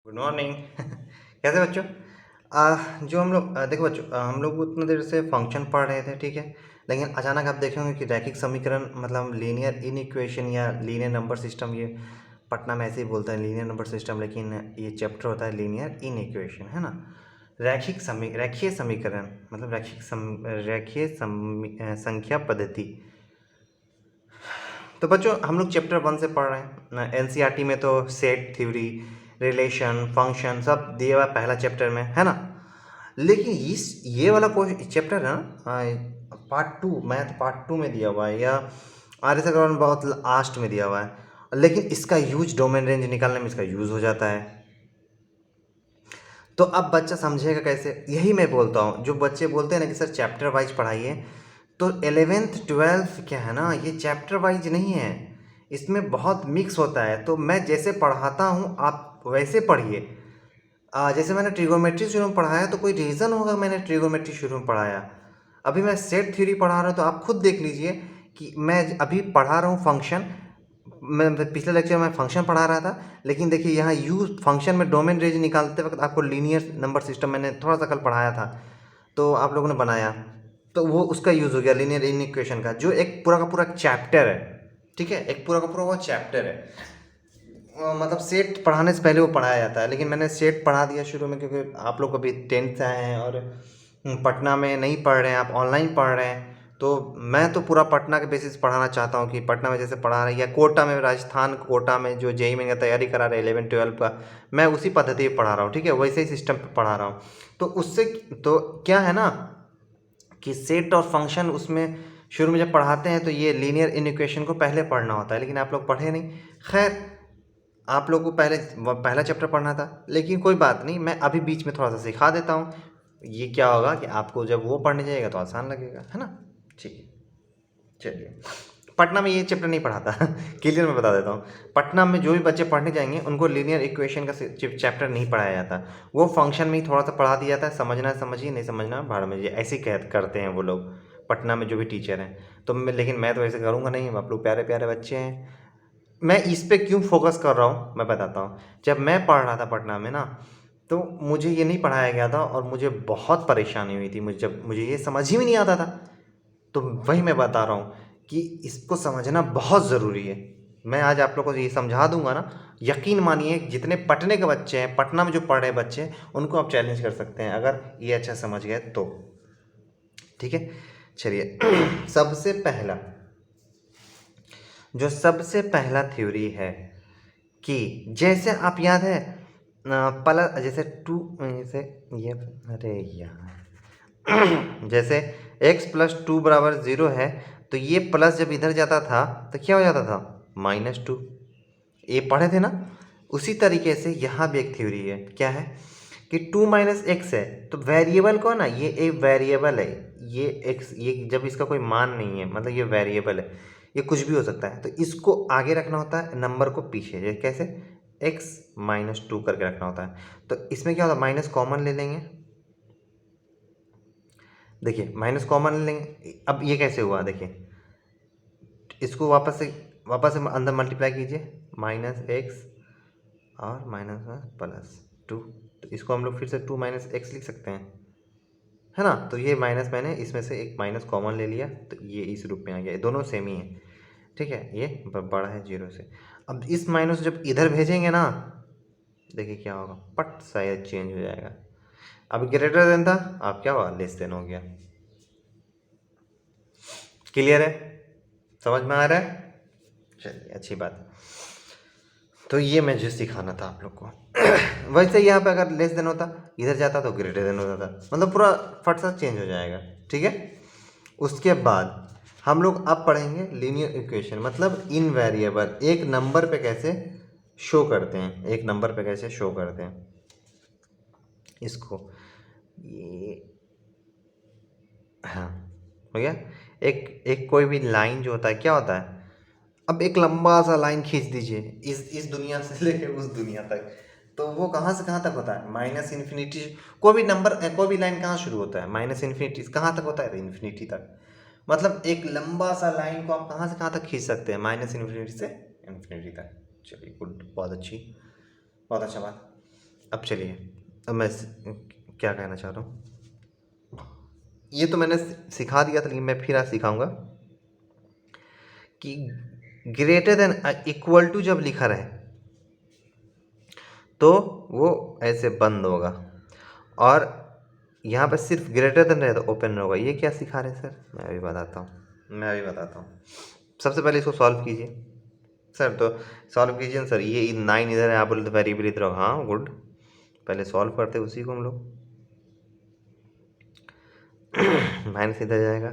Good morning. कैसे बच्चों? जो हम लोग देखो बच्चों, हम लोग उतना देर से फंक्शन पढ़ रहे थे, ठीक है। लेकिन अचानक आप देखेंगे कि रैखिक समीकरण मतलब लीनियर इन इक्वेशन या लीनियर नंबर सिस्टम, ये पटना में ऐसे ही बोलते हैं लीनियर नंबर सिस्टम, लेकिन ये चैप्टर होता है लीनियर इन इक्वेशन, है ना। रैखिक समीकरण मतलब संख्या पद्धति। तो बच्चों हम लोग चैप्टर 1 से पढ़ रहे हैं। एनसीईआरटी में तो सेट थ्योरी, रिलेशन, फंक्शन सब दिया हुआ है पहला चैप्टर में, है ना। लेकिन इस ये वाला कोई चैप्टर है ना, पार्ट 2, मैथ पार्ट 2 में दिया हुआ है, या आर्य सगरवाल में बहुत लास्ट में दिया हुआ है। लेकिन इसका यूज डोमेन रेंज निकालने में इसका यूज हो जाता है। तो अब बच्चा समझेगा कैसे? यही मैं बोलता हूँ, जो बच्चे बोलते हैं ना कि सर चैप्टर वाइज पढ़ाइए, तो 11th 12th क्या है ना, ये चैप्टर वाइज नहीं है, इसमें बहुत मिक्स होता है। तो मैं जैसे पढ़ाता हूँ आप वैसे पढ़िए। जैसे मैंने ट्रिगोमेट्री शुरू में पढ़ाया तो कोई रीज़न होगा मैंने ट्रिगोमेट्री शुरू में पढ़ाया। अभी मैं सेट थ्योरी पढ़ा रहा हूँ तो आप खुद देख लीजिए कि मैं अभी पढ़ा रहा हूँ फंक्शन। मैं पिछले लेक्चर में फंक्शन पढ़ा रहा था, लेकिन देखिए यहाँ यूज फंक्शन में डोमेन रेंज निकालते वक्त आपको लीनियर नंबर सिस्टम मैंने थोड़ा सा कल पढ़ाया था, तो आप लोगों ने बनाया, तो वो उसका यूज़ हो गया लीनियर इन इक्वेशन का, जो एक पूरा का पूरा चैप्टर है। ठीक है, एक पूरा का पूरा वो चैप्टर है। मतलब सेट पढ़ाने से पहले वो पढ़ाया जाता है, लेकिन मैंने सेट पढ़ा दिया शुरू में, क्योंकि आप लोग अभी 10th से आए हैं और पटना में नहीं पढ़ रहे हैं, आप ऑनलाइन पढ़ रहे हैं। तो मैं तो पूरा पटना के बेसिस पढ़ाना चाहता हूँ कि पटना में जैसे पढ़ा रहे हैं, या कोटा में, राजस्थान कोटा में जो जेई में तैयारी करा रहे हैं 11 12 का, मैं उसी पद्धति पर पढ़ा रहा हूँ, ठीक है, वैसे ही सिस्टम पर पढ़ा रहा हूँ। तो उससे तो क्या है ना कि सेट और फंक्शन उसमें शुरू में जब पढ़ाते हैं तो ये लीनियर इन इक्वेशन को पहले पढ़ना होता है, लेकिन आप लोग पढ़े नहीं। खैर, आप लोग को पहले पहला चैप्टर पढ़ना था, लेकिन कोई बात नहीं, मैं अभी बीच में थोड़ा सा सिखा देता हूँ। ये क्या होगा कि आपको जब वो पढ़ने जाएगा तो आसान लगेगा, है ना। ठीक है, चलिए। पटना में ये चैप्टर नहीं पढ़ाता। क्लियर मैं बता देता हूँ, पटना में जो भी बच्चे पढ़ने जाएंगे उनको लीनियर इक्वेशन का चैप्टर नहीं पढ़ाया जाता। वो फंक्शन में ही थोड़ा सा पढ़ा दिया जाता है, समझना है समझिए, नहीं समझना भाड़ में जाइए, ऐसे ही करते हैं वो लोग पटना में जो भी टीचर हैं। तो लेकिन मैं तो ऐसे करूँगा नहीं, आप लोग प्यारे प्यारे बच्चे हैं। मैं इस पे क्यों फोकस कर रहा हूँ मैं बताता हूँ। जब मैं पढ़ रहा था पटना में ना, तो मुझे ये नहीं पढ़ाया गया था और मुझे बहुत परेशानी हुई थी, मुझे जब मुझे ये समझ ही में नहीं आता था। तो वही मैं बता रहा हूँ कि इसको समझना बहुत ज़रूरी है। मैं आज आप लोगों को ये समझा दूंगा ना, यकीन मानिए जितने पटने के बच्चे हैं, पटना में जो पढ़ रहे बच्चे हैं, उनको आप चैलेंज कर सकते हैं अगर ये अच्छा समझ गए तो। ठीक है, चलिए। सबसे पहला, जो सबसे पहला थ्योरी है कि जैसे आप याद है प्लस, जैसे टू, जैसे ये, अरे यार, जैसे x+2 = 0 है, तो ये प्लस जब इधर जाता था तो क्या हो जाता था, -2। ये पढ़े थे ना। उसी तरीके से यहाँ भी एक थ्योरी है, क्या है कि 2 - x है, तो वेरिएबल को ना, ये एक वेरिएबल है, ये x, ये जब इसका कोई मान नहीं है मतलब ये वेरिएबल है, ये कुछ भी हो सकता है, तो इसको आगे रखना होता है, नंबर को पीछे, ये कैसे, x - 2 करके रखना होता है। तो इसमें क्या होता है, माइनस कॉमन ले लेंगे, देखिए माइनस कॉमन ले लेंगे। अब ये कैसे हुआ देखिए, इसको वापस से अंदर मल्टीप्लाई कीजिए, -x और +2, तो इसको हम लोग फिर से 2 - x लिख सकते हैं, है ना। तो ये माइनस, मैंने इसमें से एक माइनस कॉमन ले लिया, तो ये इस रूप में आ गया, ये दोनों सेम ही है, ठीक है, ये बड़ा है 0 से। अब इस माइनस जब इधर भेजेंगे ना, देखिए क्या होगा, पट शायद चेंज हो जाएगा। अब ग्रेटर देन था, अब क्या हुआ, लेस देन हो गया। क्लियर है, समझ में आ रहा है, चलिए अच्छी बात। तो ये मैं जो सिखाना था आप लोग को। वैसे यहाँ पे अगर लेस देन होता, इधर जाता तो ग्रेटर देन होता था, मतलब पूरा फट सा चेंज हो जाएगा, ठीक है। उसके बाद हम लोग अब पढ़ेंगे लीनियर इक्वेशन, मतलब इन वेरिएबल, एक नंबर पे कैसे शो करते हैं, एक नंबर पे कैसे शो करते हैं इसको, ये, हाँ, हो गया। एक एक कोई भी लाइन जो होता है क्या होता है, अब एक लंबा सा लाइन खींच दीजिए इस दुनिया से लेके उस दुनिया तक, तो वो कहाँ से कहाँ तक होता है, -इन्फिनिटी। कोई भी नंबर, कोई भी लाइन कहाँ शुरू होता है, -इन्फिनिटी कहाँ तक होता है, इन्फिनिटी तक। मतलब एक लंबा सा लाइन को आप कहाँ से कहाँ तक खींच सकते हैं, -इन्फिनिटी से इन्फिनिटी तक। चलिए गुड, बहुत अच्छी, बहुत अच्छा बात। अब चलिए, अब मैं क्या कहना चाह रहा हूँ, ये तो मैंने सिखा दिया था, लेकिन मैं फिर आज सिखाऊंगा कि ग्रेटर देन इक्वल टू जब लिखा रहे तो वो ऐसे बंद होगा, और यहाँ पर सिर्फ ग्रेटर देन रहे तो ओपन होगा। ये क्या सिखा रहे हैं सर? मैं अभी बताता हूँ। सबसे पहले इसको सॉल्व कीजिए सर। तो सॉल्व कीजिए ना सर, ये 9 इधर है, आप बोले तो वेरिएबल इधर होगा। हाँ गुड, पहले सॉल्व करते उसी को हम लोग। माइनस इधर जाएगा,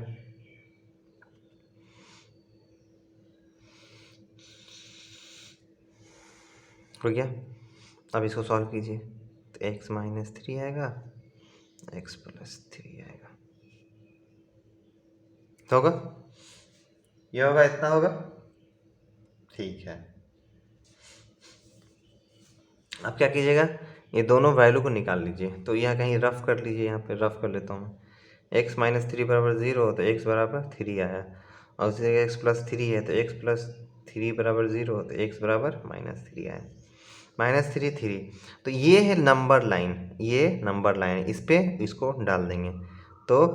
हो गया। अब इसको सॉल्व कीजिए तो x माइनस 3 आएगा, x प्लस 3 आएगा, तो होगा ये, होगा इतना होगा, ठीक है। अब क्या कीजिएगा, ये दोनों वैल्यू को निकाल लीजिए। तो यह कहीं रफ कर लीजिए, यहाँ पे रफ कर लेता हूँ। x माइनस 3 बराबर 0 तो x बराबर 3 आया, और उसी जगह x प्लस 3 है तो x प्लस 3 बराबर 0 तो x बराबर माइनस 3 आया। -3 तो ये है नंबर लाइन, ये नंबर लाइन, इस पे इसको डाल देंगे तो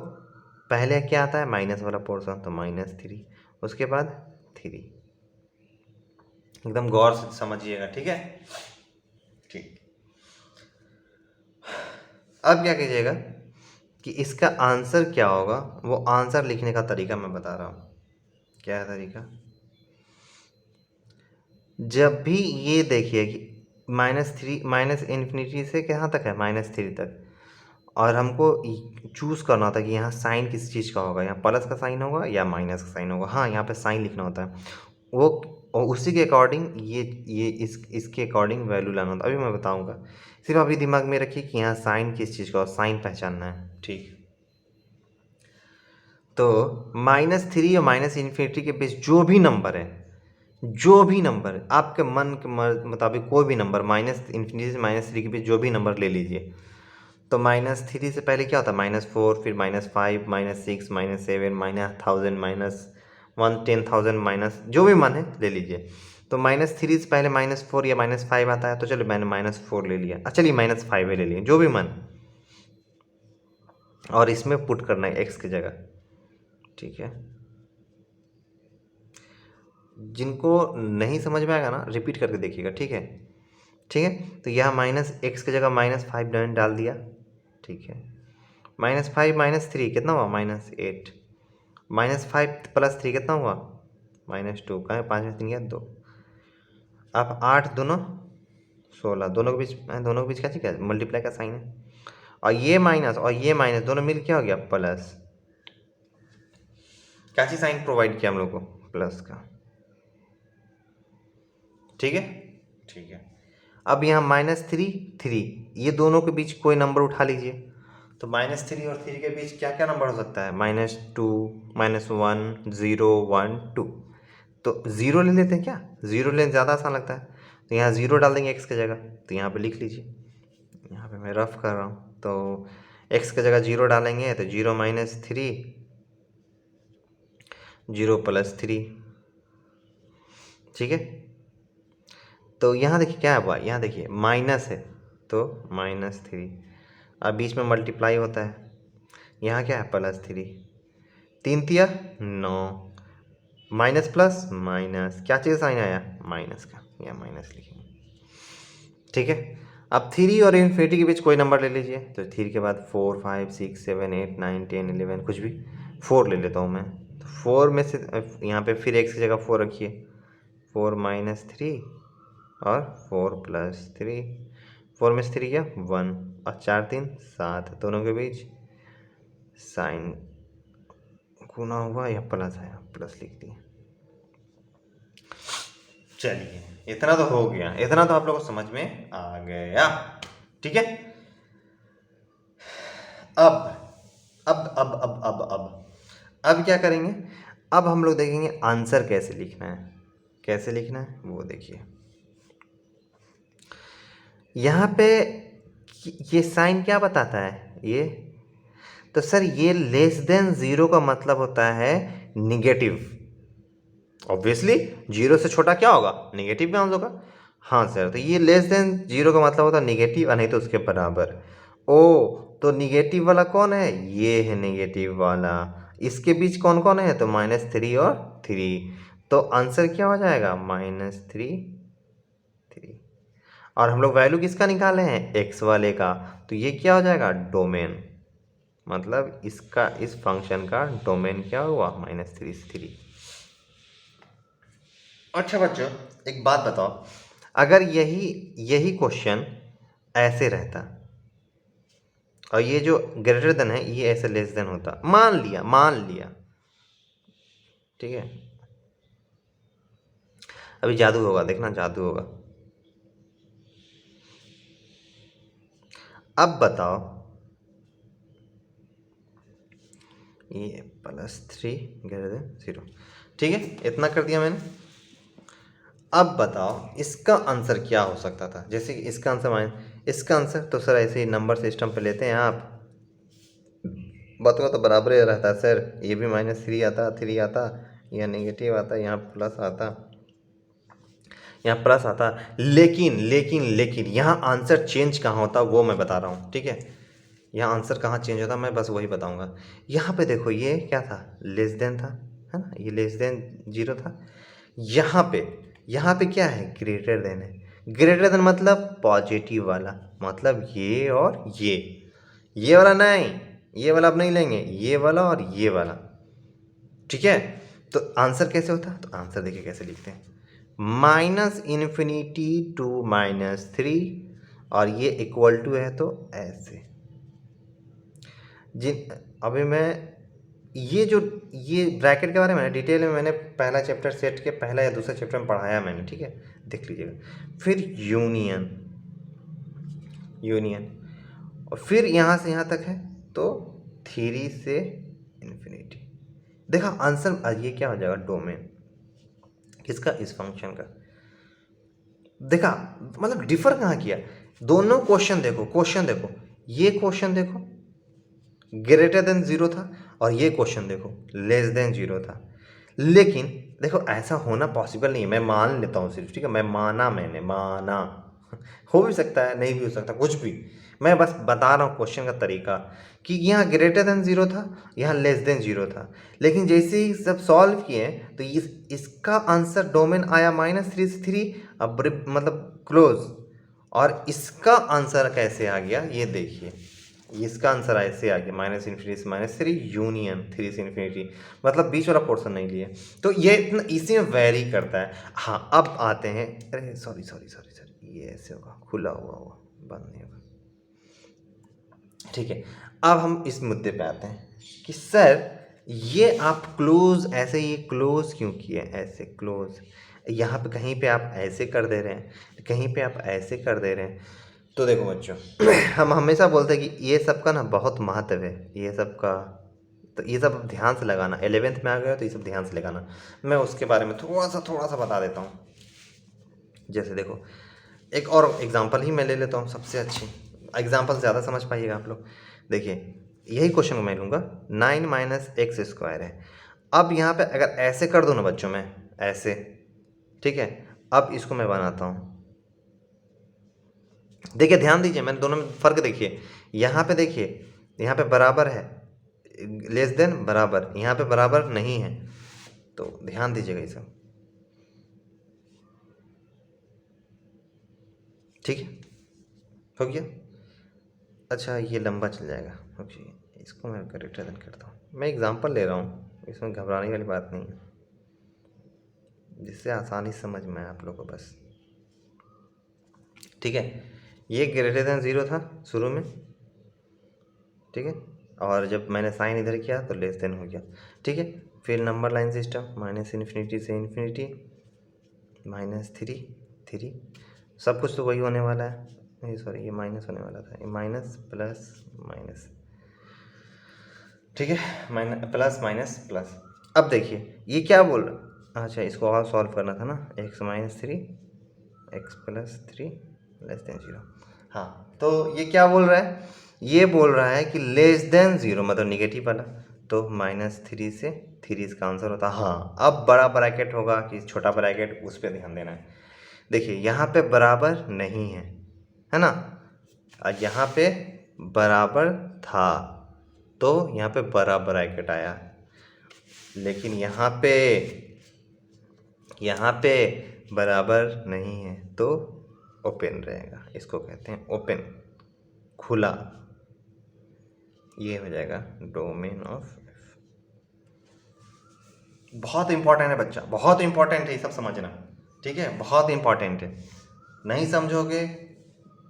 पहले क्या आता है, माइनस वाला पोर्शन, तो -3, उसके बाद 3। एकदम गौर से समझिएगा, ठीक है? ठीक। अब क्या कीजिएगा कि इसका आंसर क्या होगा, वो आंसर लिखने का तरीका मैं बता रहा हूँ। क्या है तरीका? जब भी ये देखिए कि -3 माइनस इन्फिनिटी से कहाँ तक है, -3 तक, और हमको चूज़ करना होता है कि यहाँ साइन किस चीज़ का होगा, यहाँ प्लस का साइन होगा या माइनस का साइन होगा। हाँ, यहाँ पे साइन लिखना होता है, वो और उसी के अकॉर्डिंग ये इसके अकॉर्डिंग वैल्यू लाना होता है। अभी मैं बताऊँगा, सिर्फ अभी दिमाग में रखिए कि यहाँ साइन किस चीज़ का, और साइन पहचानना है, ठीक। तो -3 और माइनस इन्फिनिटी के बीच जो भी नंबर है, जो भी नंबर आपके मन के मुताबिक कोई भी नंबर, माइनस इन्फिनिटी से -3 के बीच जो भी नंबर ले लीजिए। तो -3 से पहले क्या होता है, -4, फिर -5, -6, -7, -1000, -1, 10,000, माइनस जो भी मन है ले लीजिए। तो -3 से पहले -4 या -5 आता है, तो चलो मैंने -4 ले लिया, चलिए -5 ले लिया, जो भी मन, और इसमें पुट करना है x की जगह, ठीक है। जिनको नहीं समझ में आएगा ना, रिपीट करके देखिएगा, ठीक है? ठीक है, तो यहाँ -x की जगह -5 डाल दिया, ठीक है। -5 -3 कितना हुआ, -8, -5 + 3 कितना हुआ, -2, कहाँ 5 में 3 गया 2। अब 8 दोनों 16, दोनों के बीच क्या चीज़ है, मल्टीप्लाई का साइन है, और ये माइनस और ये माइनस दोनों मिल क्या हो गया, प्लस। क्या चीज़ साइन प्रोवाइड किया हम लोग को, प्लस का, ठीक है। ठीक है, अब यहाँ -3 ये दोनों के बीच कोई नंबर उठा लीजिए। तो -3 और 3 के बीच क्या क्या नंबर हो सकता है, -2, -1, 0, 1, 2। तो 0 ले लेते हैं क्या, 0 लेने ज़्यादा आसान लगता है, तो यहाँ 0 डाल देंगे x की जगह। तो यहाँ पे लिख लीजिए, यहाँ पे मैं रफ कर रहा हूँ, तो x की जगह 0 डालेंगे तो 0 - 3, 0 + 3, ठीक है। तो यहाँ देखिए क्या हुआ, यहाँ देखिए माइनस है तो -3, अब बीच में मल्टीप्लाई होता है, यहाँ क्या है, +3, 3 तिया 9, माइनस प्लस माइनस, क्या चीज़ साइन आया, माइनस का, या माइनस लिखेंगे, ठीक है। अब 3 और इन्फिनिटी के बीच कोई नंबर ले लीजिए, तो 3 के बाद 4, 5, 6, 7, 8, 9, 10, 11, कुछ भी 4 ले लेता हूँ मैं। तो 4 में से यहाँ पे फिर x की जगह 4 रखिए, 4 - 3 और 4 + 3, 4 में से 3 क्या, 1, और 4 3 7, दोनों के बीच साइन गुना हुआ या प्लस आया, प्लस लिख दिए। चलिए, इतना तो हो गया, इतना तो आप लोगों को समझ में आ गया, ठीक है। अब क्या करेंगे, अब हम लोग देखेंगे आंसर कैसे लिखना है, कैसे लिखना है वो देखिए। यहाँ पे ये साइन क्या बताता है, ये तो सर ये <0 का मतलब होता है निगेटिव। ऑब्वियसली 0 से छोटा क्या होगा, निगेटिव का आंसर होगा। हाँ सर, तो ये लेस देन जीरो का मतलब होता है निगेटिव और नहीं तो उसके बराबर। ओ, तो निगेटिव वाला कौन है? ये है निगेटिव वाला। इसके बीच कौन कौन है? तो -3 और 3। तो आंसर क्या हो जाएगा? -3 3। और हम लोग वैल्यू किसका निकाले हैं? एक्स वाले का। तो ये क्या हो जाएगा? डोमेन। मतलब इसका, इस फंक्शन का डोमेन क्या हुआ? -3 से 3। अच्छा बच्चों, एक बात बताओ, अगर यही यही क्वेश्चन ऐसे रहता और ये जो ग्रेटर देन है ये ऐसे लेस देन होता, मान लिया, ठीक है, अभी जादू होगा, देखना जादू होगा। अब बताओ, ये +3 ग्रेटर देन 0, ठीक है, इतना कर दिया मैंने। अब बताओ इसका आंसर क्या हो सकता था? जैसे कि इसका आंसर तो सर ऐसे ही नंबर सिस्टम पे लेते हैं आप, बातों का तो बराबर ही रहता है सर। ये भी -3 आता, 3 आता, यहाँ नेगेटिव आता, यहाँ प्लस आता, यहाँ प्लस आता। लेकिन यहाँ आंसर चेंज कहाँ होता वो मैं बता रहा हूँ, ठीक है। यहाँ आंसर कहाँ चेंज होता मैं बस वही बताऊँगा। यहाँ पे देखो ये क्या था? लेस देन था, है ना, ये लेस देन 0 था। यहाँ पे क्या है? ग्रेटर देन है। ग्रेटर देन मतलब पॉजिटिव वाला, मतलब ये और ये वाला नहीं, ये वाला अब नहीं लेंगे, ये वाला और ये वाला, ठीक है। तो आंसर कैसे होता? तो आंसर देखिए कैसे लिखते हैं, -∞ to -3 और ये इक्वल टू है तो ऐसे। जिन अभी मैं ये ब्रैकेट के बारे में डिटेल में मैंने पहला चैप्टर सेट के पहला या दूसरा चैप्टर में पढ़ाया मैंने, ठीक है, देख लीजिएगा। फिर यूनियन और फिर यहाँ से यहाँ तक है तो 3 से इन्फिनिटी। देखा आंसर ये क्या हो जाएगा? डोमेन किसका? इस फंक्शन का। देखा मतलब डिफर कहाँ किया? दोनों क्वेश्चन देखो, ये क्वेश्चन देखो ग्रेटर देन 0 था और ये क्वेश्चन देखो लेस देन 0 था। लेकिन देखो ऐसा होना पॉसिबल नहीं है, मैं मान लेता हूँ सिर्फ, ठीक है, मैंने माना हो भी सकता है, नहीं भी हो सकता, कुछ भी। मैं बस बता रहा हूँ क्वेश्चन का तरीका कि यहाँ ग्रेटर देन 0 था, यहाँ लेस देन 0 था। लेकिन जैसे ही सब सॉल्व किए तो इसका आंसर डोमेन आया -3 से 3, अब मतलब क्लोज। और इसका आंसर कैसे आ गया ये देखिए, इसका आंसर ऐसे आ गया -∞ से -3 यूनियन 3 से इन्फिनिटी, मतलब बीच वाला पोर्शन नहीं लिए। तो ये इतना इसी में वेरी करता है। हाँ अब आते हैं, अरे सॉरी, ये ऐसे होगा, खुला हुआ होगा, बंद नहीं होगा, ठीक है। अब हम इस मुद्दे पे आते हैं कि सर ये आप क्लोज ऐसे, ये क्लोज क्यों किए? ऐसे क्लोज, यहाँ पे कहीं पे आप ऐसे कर दे रहे हैं, कहीं पे आप ऐसे कर दे रहे हैं। तो देखो बच्चों हम हमेशा बोलते हैं कि ये सब का ना बहुत महत्व है, ये सब का। तो ये सब ध्यान से लगाना, 11th में आ गए हो तो ये सब ध्यान से लगाना। मैं उसके बारे में थोड़ा सा बता देता हूँ। जैसे देखो, एक और एग्जांपल ही मैं ले लेता हूँ, सबसे अच्छी एग्जांपल, ज़्यादा समझ पाइएगा आप लोग। देखिए यही क्वेश्चन को मैं लूँगा, 9 - x² है। अब यहाँ पे अगर ऐसे कर दूँ ना बच्चों, मैं ऐसे, ठीक है, अब इसको मैं बनाता हूँ। देखिए ध्यान दीजिए, मैंने दोनों में फ़र्क देखिए। यहाँ पे देखिए, यहाँ पे बराबर है, लेस देन बराबर, यहाँ पे बराबर नहीं है। तो ध्यान दीजिएगा ये सब, ठीक है, हो गया। अच्छा ये लंबा चल जाएगा, ओके, इसको मैं ग्रेटर देन करता हूँ। मैं एग्जांपल ले रहा हूँ, इसमें घबराने वाली बात नहीं है, जिससे आसानी समझ में आए आप लोग को बस, ठीक है। ये ग्रेटर देन 0 था शुरू में, ठीक है, और जब मैंने साइन इधर किया तो लेस देन हो गया, ठीक है। फिर नंबर लाइन सिस्टम, -∞ से इन्फिनिटी, -3 3, सब कुछ तो वही होने वाला है, नहीं सॉरी ये माइनस होने वाला था, ये माइनस प्लस माइनस, ठीक है, प्लस माइनस प्लस। अब देखिए ये क्या बोल रहा, अच्छा इसको और सॉल्व करना था ना, x-3 x+3 लेस देन 0। हाँ तो ये क्या बोल रहा है? ये बोल रहा है कि लेस देन 0 मतलब निगेटिव वाला, तो -3 से 3 इसका आंसर होता है। हाँ अब बड़ा ब्रैकेट होगा कि छोटा ब्रैकेट, उस पर ध्यान देना है। देखिए यहाँ पे बराबर नहीं है ना, और यहाँ पे बराबर था तो यहाँ पे बड़ा ब्रैकेट आया, लेकिन यहाँ पे बराबर नहीं है तो ओपन रहेगा, इसको कहते हैं ओपन, खुला। ये हो जाएगा डोमेन ऑफ। बहुत इंपॉर्टेंट है बच्चा, बहुत इंपॉर्टेंट है, ये सब समझना, ठीक है, बहुत इंपॉर्टेंट है। नहीं समझोगे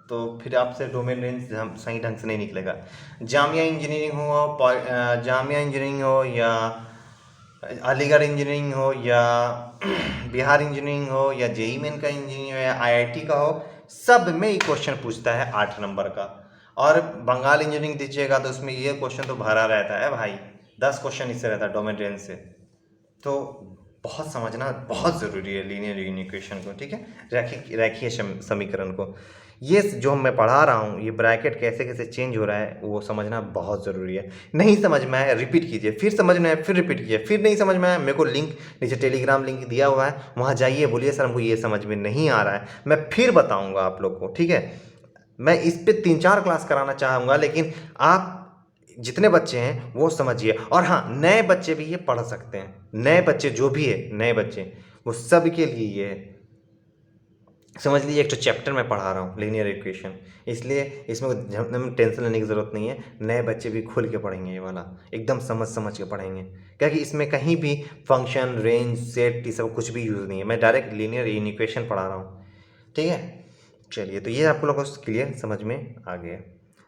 तो फिर आपसे डोमेन रेंज सही ढंग से नहीं निकलेगा। जामिया इंजीनियरिंग हो या अलीगढ़ इंजीनियरिंग हो या बिहार इंजीनियरिंग हो या जेई मेन का इंजीनियरिंग हो या आईआईटी का हो, सब में ये क्वेश्चन पूछता है 8 नंबर का। और बंगाल इंजीनियरिंग दीजिएगा तो उसमें ये क्वेश्चन तो भरा रहता है भाई, 10 क्वेश्चन इससे रहता है डोमेन रेंज से। तो बहुत समझना बहुत ज़रूरी है लीनियर इक्वेशन को, ठीक है, रेखीय समीकरण को। ये जो मैं पढ़ा रहा हूँ, ये ब्रैकेट कैसे कैसे चेंज हो रहा है वो समझना बहुत ज़रूरी है। नहीं समझ में आया रिपीट कीजिए, फिर समझ में आया फिर रिपीट कीजिए, फिर नहीं समझ में आया मेरे को लिंक नीचे टेलीग्राम लिंक दिया हुआ है, वहाँ जाइए, बोलिए सर हमको ये समझ में नहीं आ रहा है, मैं फिर बताऊँगा आप लोग को, ठीक है। मैं इस पे 3-4 क्लास कराना चाहूँगा, लेकिन आप जितने बच्चे हैं वो समझिए। और हाँ, नए बच्चे भी ये पढ़ सकते हैं, नए बच्चे जो भी है, नए बच्चे वो सब के लिए ये है। समझ लीजिए एक तो चैप्टर मैं पढ़ा रहा हूँ लीनियर इक्वेशन, इसलिए इसमें एकदम टेंशन लेने की ज़रूरत नहीं है, नए बच्चे भी खुल के पढ़ेंगे, ये वाला एकदम समझ समझ के पढ़ेंगे, क्योंकि इसमें कहीं भी फंक्शन रेंज सेट ये सब कुछ भी यूज़ नहीं है, मैं डायरेक्ट लीनियर इक्वेशन पढ़ा रहा हूँ, ठीक है। चलिए, तो ये आप लोगों को क्लियर समझ में आ गया।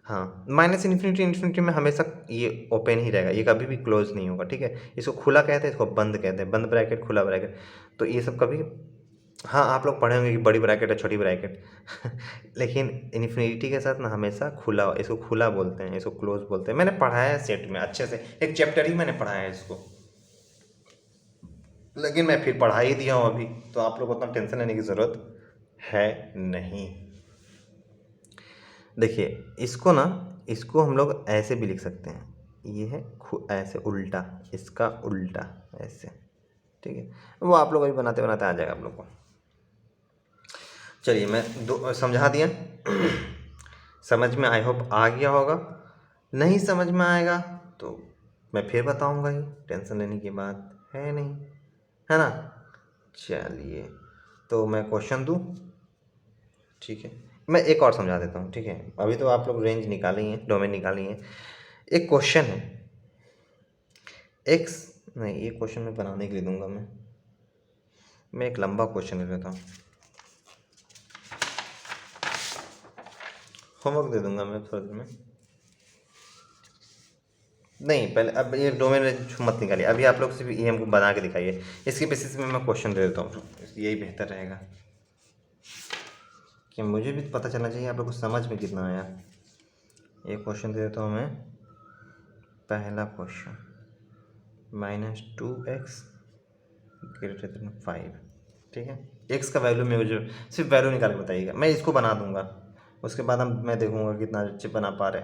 हाँ, माइनस इन्फिनिटी इन्फिनिटी में हमेशा ये ओपन ही रहेगा, ये कभी भी क्लोज नहीं होगा, ठीक है। इसको खुला कहते हैं, इसको बंद कहते हैं, बंद ब्रैकेट खुला ब्रैकेट, तो ये सब कभी, हाँ आप लोग पढ़े होंगे कि बड़ी ब्रैकेट है छोटी ब्रैकेट लेकिन इन्फिनिटी के साथ ना हमेशा खुला, इसको खुला बोलते हैं, इसको क्लोज बोलते हैं। मैंने पढ़ाया है सेट में अच्छे से, एक चैप्टर ही मैंने पढ़ाया है इसको, लेकिन मैं फिर पढ़ा ही दिया हूँ अभी, तो आप लोग को उतना टेंशन लेने की ज़रूरत है नहीं। देखिए इसको ना, इसको हम लोग ऐसे भी लिख सकते हैं, ये है ऐसे उल्टा, इसका उल्टा ऐसे, ठीक है, वो आप लोग अभी बनाते बनाते आ जाएगा आप लोग को। चलिए मैं दो समझा दिया समझ में आई होप आ गया होगा, नहीं समझ में आएगा तो मैं फिर बताऊंगा ही, टेंशन लेने की बात है नहीं, है ना। चलिए तो मैं क्वेश्चन दूं, ठीक है, मैं एक और समझा देता हूँ, ठीक है। अभी तो आप लोग रेंज निकाली हैं, डोमेन निकाली हैं, एक क्वेश्चन है एक्स, नहीं ये क्वेश्चन मैं बनाने के लिए दूंगा, मैं एक लंबा क्वेश्चन ले लेता हूँ, होमवर्क दे दूंगा मैं थोड़ी देर में, नहीं पहले अब ये डोमेन मत निकालिए, अभी आप लोग सिर्फ ये हमको बना के दिखाइए, इसके बेसिस में मैं क्वेश्चन दे देता हूँ, यही बेहतर रहेगा कि मुझे भी पता चलना चाहिए आप लोग को समझ में कितना आया। ये क्वेश्चन दे देता हूँ मैं, पहला क्वेश्चन, -2x > 5, ठीक है। एक्स का वैल्यू में जो सिर्फ वैल्यू निकाल के बताइएगा, मैं इसको बना दूंगा, उसके बाद मैं देखूंगा कितना अच्छे बना पा रहे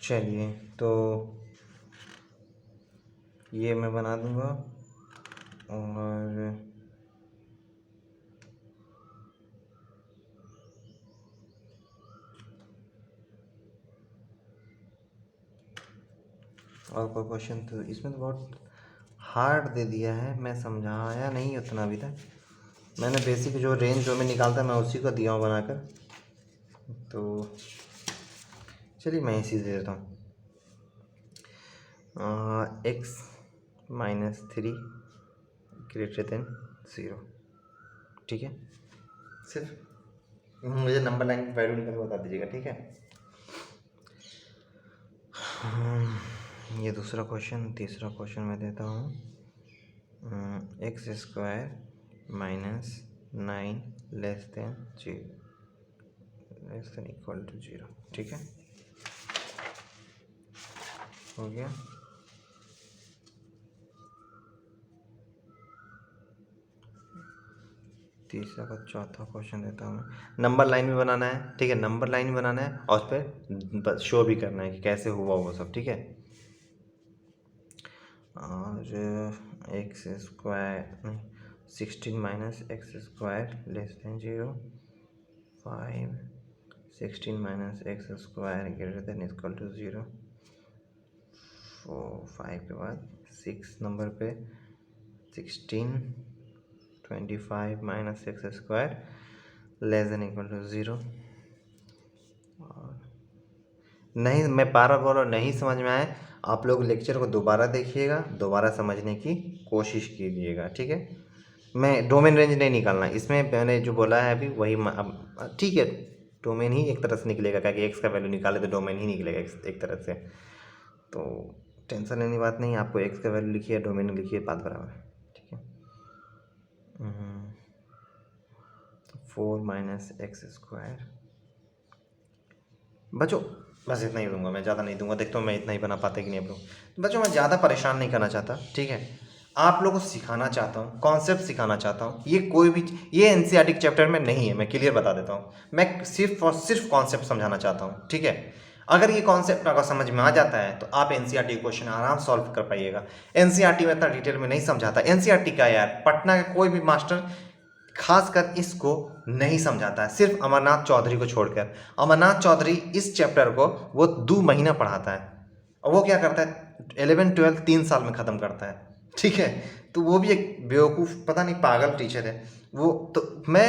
चलिए तो ये मैं बना दूंगा, और कोई क्वेश्चन, तो इसमें तो बहुत हार्ड दे दिया है, मैं समझाया नहीं उतना अभी तक, मैंने बेसिक जो रेंज जो मैं निकालता मैं उसी को दिया हूँ बनाकर, तो चलिए मैं इसी दे देता हूँ, x -3 > 0, ठीक है। सिर्फ मुझे नंबर लाइन की वैल्यू निकल बता दीजिएगा, ठीक है। ये दूसरा क्वेश्चन, तीसरा क्वेश्चन मैं देता हूँ, x² - 9 <0 > 0, ठीक है, हो गया। तीसरा का चौथा क्वेश्चन देता हूँ मैं। नंबर लाइन भी बनाना है, ठीक है, नंबर लाइन भी बनाना है और उस पर शो भी करना है कि कैसे हुआ वो सब, ठीक है। और एक्स स्क्वायर नहीं, 16 minus X square less than 0, 5 16 minus X square greater than equal to 0, 5 के बाद 6 नंबर पे 16 25 minus X square less than equal to 0। और नहीं, मैं बार बोल रहा हूँ, नहीं समझ में आए आप लोग लेक्चर को दोबारा देखिएगा, दोबारा समझने की कोशिश कीजिएगा, ठीक है। मैं डोमेन रेंज नहीं निकालना इसमें, मैंने जो बोला है अभी वही अब ठीक है, डोमेन ही एक तरह से निकलेगा, क्या कि एक्स का वैल्यू निकाले तो डोमेन ही निकलेगा एक तरह से। तो टेंशन लेने की बात नहीं, आपको एक्स का वैल्यू लिखिए, डोमेन लिखिए, बात बराबर है, ठीक है। 4 माइनस एक्स स्क्वायर। बच्चों बस इतना ही दूंगा मैं, ज़्यादा नहीं दूंगा, देखता हूँ मैं इतना ही बना पाते कि नहीं आप लोग। बच्चों मैं ज़्यादा परेशान नहीं करना चाहता, ठीक है, आप लोगों को सिखाना चाहता हूँ, कॉन्सेप्ट सिखाना चाहता हूँ। ये कोई भी ये एनसीईआरटी के चैप्टर में नहीं है, मैं क्लियर बता देता हूँ। मैं सिर्फ और सिर्फ कॉन्सेप्ट समझाना चाहता हूँ, ठीक है। अगर ये कॉन्सेप्ट अगर समझ में आ जाता है तो आप एनसीईआरटी क्वेश्चन आराम सॉल्व कर पाइएगा। एनसीईआरटी में इतना डिटेल में नहीं समझाता। एनसीईआरटी का यार पटना का कोई भी मास्टर खासकर इसको नहीं समझाता है, सिर्फ अमरनाथ चौधरी को छोड़कर। अमरनाथ चौधरी इस चैप्टर को वो 2 महीना पढ़ाता है, और वो क्या करता है 11 12 3 साल में ख़त्म करता है, ठीक है। तो वो भी एक बेवकूफ़ पता नहीं पागल टीचर है वो। तो मैं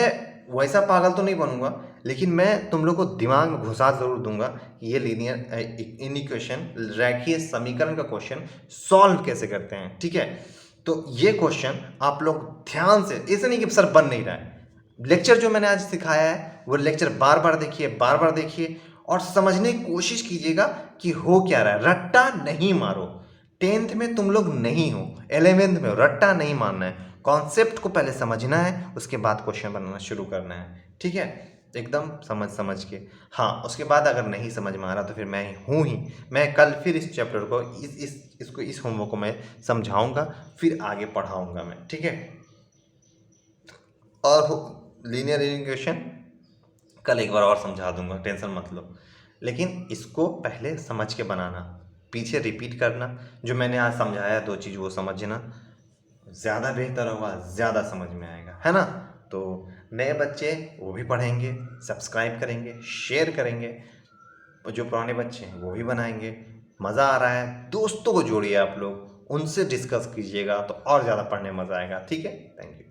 वैसा पागल तो नहीं बनूंगा, लेकिन मैं तुम लोग को दिमाग में घुसा ज़रूर दूंगा कि ये लीनियर इक्वेशन, रेखीय समीकरण का क्वेश्चन सॉल्व कैसे करते हैं, ठीक है। तो ये क्वेश्चन आप लोग ध्यान से, ऐसे नहीं कि सर बन नहीं रहा है, लेक्चर जो मैंने आज सिखाया है वो लेक्चर बार बार देखिए, बार बार देखिए और समझने की कोशिश कीजिएगा कि हो क्या रहा है। रट्टा नहीं मारो, 10th में तुम लोग नहीं हो, 11th में हो, रट्टा नहीं मारना है। कॉन्सेप्ट को पहले समझना है, उसके बाद क्वेश्चन बनाना शुरू करना है, ठीक है, एकदम समझ समझ के। हाँ, उसके बाद अगर नहीं समझ में आ रहा तो फिर मैं हूँ ही, मैं कल फिर इस चैप्टर को इस होमवर्क को मैं समझाऊंगा, फिर आगे पढ़ाऊंगा मैं, ठीक है। और लीनियर इक्वेशन कल एक बार और समझा दूंगा, टेंशन मत लो। लेकिन इसको पहले समझ के बनाना, पीछे रिपीट करना, जो मैंने आज समझाया 2 चीज़ वो समझना ज़्यादा बेहतर होगा, ज़्यादा समझ में आएगा, है ना। तो नए बच्चे वो भी पढ़ेंगे, सब्सक्राइब करेंगे, शेयर करेंगे, और जो पुराने बच्चे हैं वो भी बनाएंगे। मज़ा आ रहा है, दोस्तों को जोड़िए आप लोग, उनसे डिस्कस कीजिएगा तो और ज़्यादा पढ़ने में मज़ा आएगा, ठीक है। Thank you.